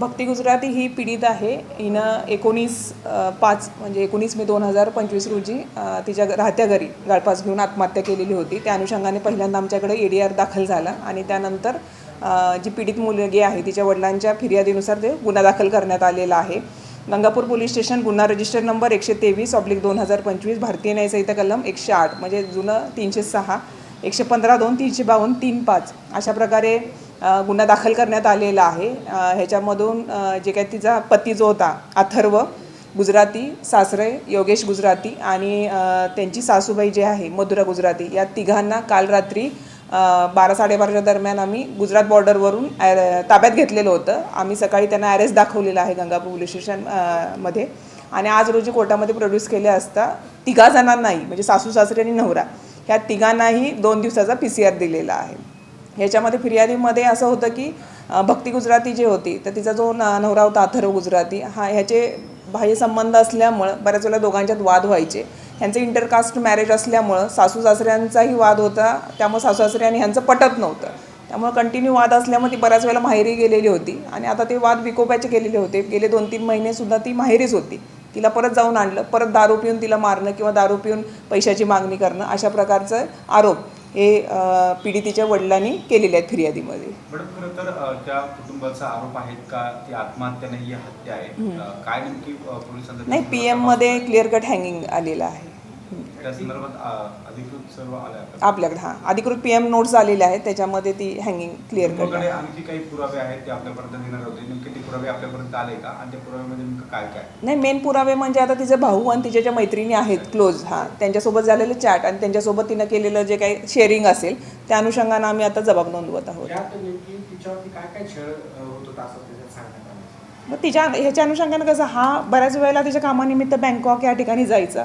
भक्ती गुजराती ही पीडित आहे. हिनं 19/5 म्हणजे 19 मे 2025 रोजी तिच्या राहत्या घरी गळफास घेऊन आत्महत्या केलेली होती. त्या अनुषंगाने पहिल्यांदा आमच्याकडे ADR दाखल झाला आणि त्यानंतर जी पीडित मुलगी आहे तिच्या वडिलांच्या फिर्यादीनुसार ते गुन्हा दाखल करण्यात आलेला आहे. गंगापूर पोलीस स्टेशन गुन्हा रजिस्टर नंबर 123/2025 भारतीय न्याय संहिता कलम 108 म्हणजे जुनं 306, 115(2), 352, 3(5) अशा प्रकारे गुन्हा दाखल करण्यात आलेला आहे. ह्याच्यामधून जे काही तिचा पती जो होता अथर्व गुजराती, सासरे योगेश गुजराती आणि त्यांची सासूबाई जे आहे मधुरा गुजराती, या तिघांना काल रात्री 12-12:30 दरम्यान आम्ही गुजरात बॉर्डरवरून ताब्यात घेतलेलं होतं. आम्ही सकाळी त्यांना अरेस्ट दाखवलेलं आहे गंगापूर पोलीस स्टेशन मध्ये आणि आज रोजी कोर्टामध्ये प्रोड्यूस केले असता तिघा जणांनाही म्हणजे सासू सासरे आणि नवरा ह्या तिघांनाही 2 दिवसाचा PCR दिलेला आहे. ह्याच्यामध्ये फिर्यादीमध्ये असं होतं की भक्ती गुजराती जी होती तर तिचा जो नवरा होता अथर्व गुजराती ह्याचे बाह्य संबंध असल्यामुळं बऱ्याच वेळेला दोघांच्यात वाद व्हायचे. ह्यांचं इंटरकास्ट मॅरेज असल्यामुळं सासू सासऱ्यांचाही वाद होता. त्यामुळे सासू सासरे आणि ह्यांचं पटत नव्हतं. त्यामुळे कंटिन्यू वाद असल्यामुळे ती बऱ्याच वेळेला माहेरी गेलेली होती आणि आता ते वाद विकोपाचे केलेले होते. गेले 2-3 महिनेसुद्धा ती माहेरीच होती. तिला परत जाऊन आणलं, परत दारू पिऊन तिला मारणं किंवा दारू पिऊन पैशाची मागणी करणं अशा प्रकारचं आरोप हे पीडितेच्या वडिलांनी केलेले आहेत फिर्यादीमध्ये. मॅडम, खरं तर त्या कुटुंबाचा आरोप आहेत का ती आत्महत्या नाही, ही हत्या आहे? काय नेमकी पोलिसांचा नाही, PM मध्ये क्लिअर कट हँगिंग आलेलं आहे. त्या संदर्भात अधिकृत सर्व आल्या आपल्याकडे अधिकृत PM नोट्स आलेले आहेत, त्याच्यामध्ये ती हँगिंग क्लिअर कट आहे. आणखी काही पुरावे आहेत ते आपल्यापर्यंत देणार होते, नेमके ते पुरावे आपल्यापर्यंत आले का आणि त्या पुराव्यामध्ये नेमकं काय काय? नाही, मेन पुरावे म्हणजे आता तिचे भाऊ आणि तिच्या ज्या मैत्रिणी आहेत क्लोज त्यांच्यासोबत झालेलं चॅट आणि त्यांच्यासोबत तिनं केलेलं जे काही शेअरिंग असेल त्या अनुषंगानं आम्ही आता जबाब नोंदवत आहोत. मग ह्याच्या अनुषंगानं कसं बऱ्याच वेळेला तिच्या कामानिमित्त बँकॉक या ठिकाणी जायचा.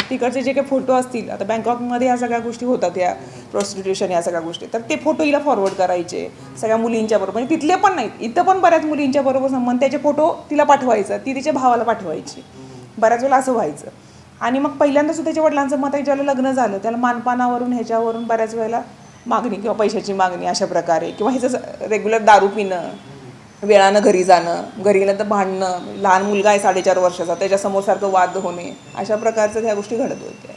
तिकडचे जे काही फोटो असतील, आता बँकॉकमध्ये ह्या सगळ्या गोष्टी होतात, या प्रॉस्टिट्यूशन या सगळ्या गोष्टी, तर ते फोटो हिला फॉरवर्ड करायचे सगळ्या मुलींच्या बरोबर. म्हणजे तिथले पण नाहीत, इथं पण बऱ्याच मुलींच्या बरोबर संबंध, त्याचे फोटो तिला पाठवायचं, ती तिच्या भावाला पाठवायची. बऱ्याच वेळेला असं व्हायचं. आणि मग पहिल्यांदा सुद्धा त्याच्या वडिलांचं मत आहे, ज्याला लग्न झालं त्याला मानपानावरून ह्याच्यावरून बऱ्याच वेळेला मागणी किंवा पैशाची मागणी अशा प्रकारे, किंवा ह्याचं रेग्युलर दारू पिणं, वेळानं घरी जाणं, घरी गेलं तर भांडणं, लहान मुलगा आहे 4.5 वर्षाचा त्याच्यासमोर सारखं वाद होणे, अशा प्रकारचं ह्या गोष्टी घडत होत्या.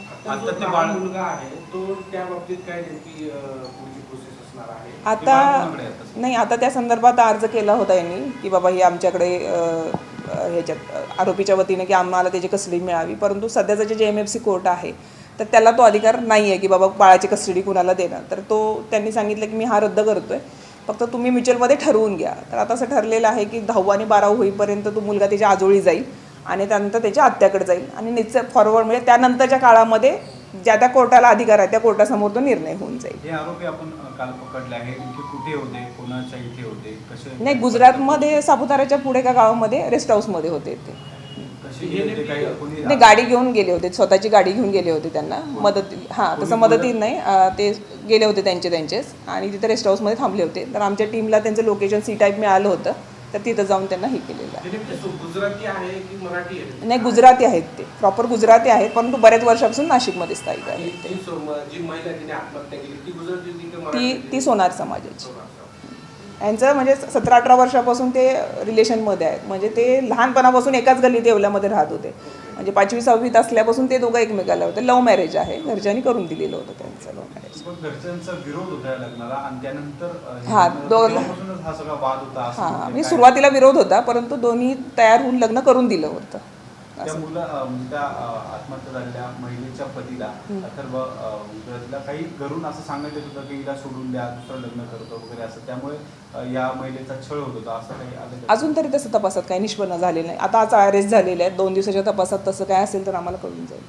आता त्या संदर्भात अर्ज केला होता यांनी की बाबा ही आमच्याकडे ह्याच्यात आरोपीच्या वतीने की आम्हाला त्याची कस्टडी मिळावी, परंतु सध्याचं जे MFC कोर्ट आहे तर त्याला तो अधिकार नाही आहे की बाबा बाळाची कस्टडी कुणाला देणं. तर त्यांनी सांगितलं की मी रद्द करतोय, फक्त तुम्ही म्युच्युअलमध्ये ठरवून घ्या. तर आता असं ठरलेलं आहे की 10वी आणि 12वी होईपर्यंत तो मुलगा त्याच्या आजोळी जाईल आणि त्यानंतर त्याच्या आत्याकडे जाईल आणि निश्चित फॉरवर्ड म्हणजे त्यानंतरच्या काळामध्ये ज्या त्या कोर्टाला अधिकार आहे त्या कोर्टासमोर तो निर्णय होऊन जाईल. हे आरोपी आपण काल पकडले आहे, कुठे होते, कोणाच्या इथे होते, कसे? नाही, गुजरातमध्ये सापुताराच्या पुढे एका गावामध्ये रेस्ट हाऊसमध्ये होते ते. नाही, गाडी घेऊन गेले होते, स्वतःची गाडी घेऊन गेले होते. त्यांना मदत तसं मदतीत नाही, ते गेले होते त्यांचेच आणि तिथे रेस्ट हाऊसमध्ये थांबले होते. तर आमच्या टीमला त्यांचं लोकेशन C-टाईप मिळालं होतं, तर तिथं जाऊन त्यांना हे केलेलं आहे. नाही, गुजराती आहेत, ते प्रॉपर गुजराती आहेत, परंतु बऱ्याच वर्षापासून नाशिकमध्ये स्थायिक आहेत. ती सोनार समाजाची. यांचं म्हणजे 17-18 वर्षापासून ते रिलेशनमध्ये आहेत. म्हणजे ते लहानपणापासून एकाच गल्लीत येवल्यामध्ये राहत होते. म्हणजे 5वी-6वीत असल्यापासून ते दोघं एकमेकाला होते. लव्ह मॅरेज आहे, घरच्यांनी करून दिलेलं होतं त्यांचं लव्ह मॅरेज. घरच्यांचा विरोध होता लग्नाला आणि त्यानंतर हा सगळा वाद होता. म्हणजे सुरुवातीला विरोध होता, परंतु दोन्ही तयार होऊन लग्न करून दिलं होतं. त्या आत्महत्या झालेल्या महिलेच्या पतीला अथर्व गुजरातीला काही घरून असं सांगितलं होतं की हिला सोडून द्या, दुसरं लग्न करतो वगैरे असं, त्यामुळे या महिलेचा छळ होत होता, असं काही आलं? अजून तरी तसं तपासात काही निष्पन्न झालेलं नाही. आता आज अरेस्ट झालेले आहेत. 2 दिवसाच्या तपासात तसं काय असेल तर आम्हाला कळून जाईल.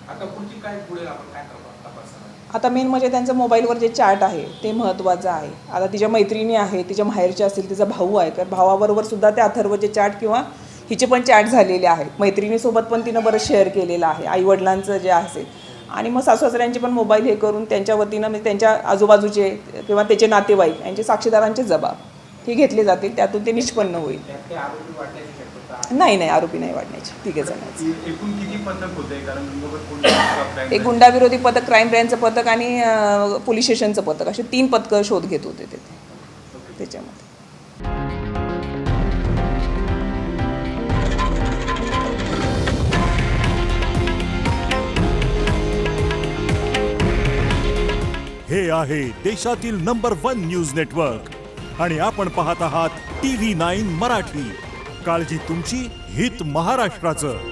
आता मेन म्हणजे त्यांचं मोबाईलवर जे चॅट आहे ते महत्त्वाचं आहे. आता तिच्या मैत्रिणी आहे, तिच्या माहेरच्या असतील, तिचा भाऊ आहे, तर भावाबरोबर सुद्धा त्या अथर्वचे चॅट किंवा हिचे पण चॅट झालेले आहेत. मैत्रिणीसोबत पण तिनं बरं शेअर केलेलं आहे, आईवडिलांचं जे असेल. आणि मग सासू सासऱ्यांचे पण मोबाईल हे करून त्यांच्या वतीनं म्हणजे त्यांच्या आजूबाजूचे किंवा त्याचे नातेवाईक यांचे साक्षीदारांचे जबाब हे घेतले जातील, त्यातून ते निष्पन्न होईल. नाही, आरोपी नाही वाढण्याची. 3 जणांची. एकूण किती पथक होते? कारण एक गुंडाविरोधी पथक, क्राईम ब्रँचचं पथक आणि पोलीस स्टेशनचं पथक, असे 3 पथकं शोध घेत होते त्याच्यामध्ये. हे आहे देशातील नंबर 1 न्यूज नेटवर्क आणि आपण पाहत आहात TV9 मराठी. काळजी तुमची, हित महाराष्ट्राचं.